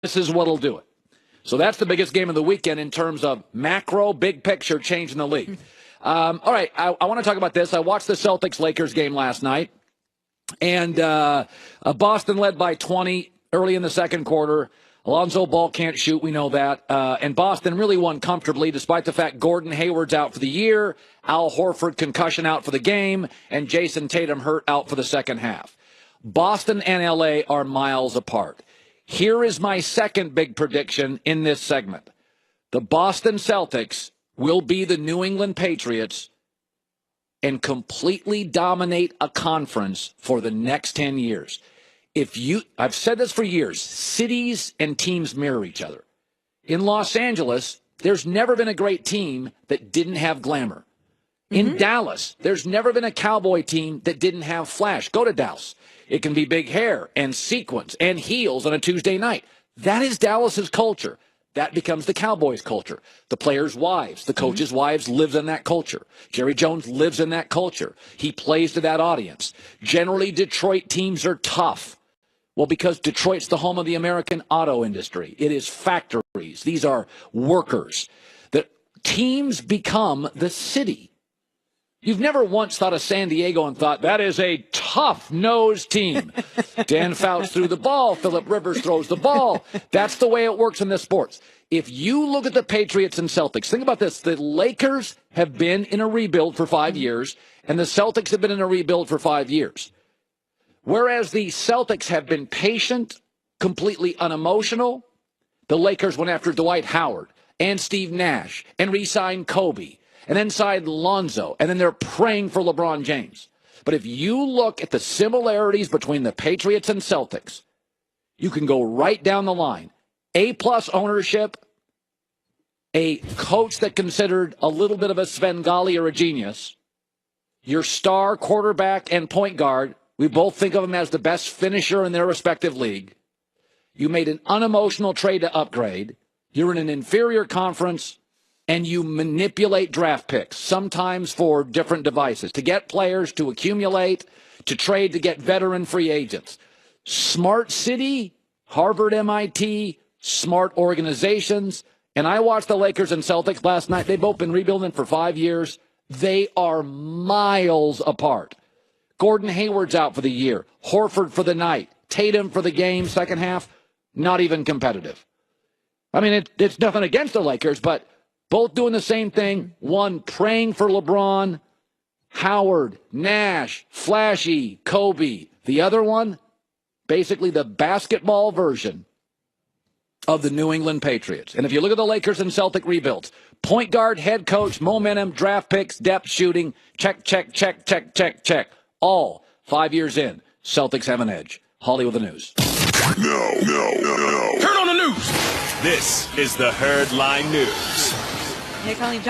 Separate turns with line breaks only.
This is what'll do it. So that's the biggest game of the weekend in terms of macro, big picture change in the league. All right, I want to talk about this. I watched the Celtics-Lakers game last night, and Boston led by 20 early in the second quarter. Alonzo Ball can't shoot, we know that. And Boston really won comfortably, despite the fact Gordon Hayward's out for the year, Al Horford concussion out for the game, and Jason Tatum hurt out for the second half. Boston and L.A. are miles apart. Here is my second big prediction in this segment. The Boston Celtics will be the New England Patriots and completely dominate a conference for the next 10 years. I've said this for years, cities and teams mirror each other. In Los Angeles, there's never been a great team that didn't have glamour. In Dallas, there's never been a Cowboy team that didn't have flash. Go to Dallas. It can be big hair and sequins and heels on a Tuesday night. That is Dallas's culture. That becomes the Cowboys' culture. The players' wives, the coaches' wives lives in that culture. Jerry Jones lives in that culture. He plays to that audience. Generally, Detroit teams are tough. Well, because Detroit's the home of the American auto industry. It is factories. These are workers. The teams become the city. You've never once thought of San Diego and thought, that is a tough-nosed team. Dan Fouts threw the ball. Phillip Rivers throws the ball. That's the way it works in this sports. If you look at the Patriots and Celtics, think about this. The Lakers have been in a rebuild for 5 years, and the Celtics have been in a rebuild for 5 years. Whereas the Celtics have been patient, completely unemotional, the Lakers went after Dwight Howard and Steve Nash and re-signed Kobe and then signed Lonzo, and then they're praying for LeBron James. But if you look at the similarities between the Patriots and Celtics, you can go right down the line. A-plus ownership, a coach that considered a little bit of a Svengali or a genius, your star quarterback and point guard, we both think of him as the best finisher in their respective league. You made an unemotional trade to upgrade. You're in an inferior conference, and you manipulate draft picks, sometimes for different devices, to get players, to accumulate, to trade, to get veteran free agents. Smart city, Harvard, MIT, smart organizations. And I watched the Lakers and Celtics last night. They've both been rebuilding for 5 years. They are miles apart. Gordon Hayward's out for the year. Horford for the night. Tatum for the game, second half. Not even competitive. I mean, it's nothing against the Lakers, but both doing the same thing. One praying for LeBron, Howard, Nash, flashy, Kobe. The other one, basically the basketball version of the New England Patriots. And if you look at the Lakers and Celtic rebuilds, point guard, head coach, momentum, draft picks, depth shooting, check, check, check, check, check, check. All 5 years in, Celtics have an edge. Holly with the news.
No. Turn on the news. This is the Herd Line News.
They're calling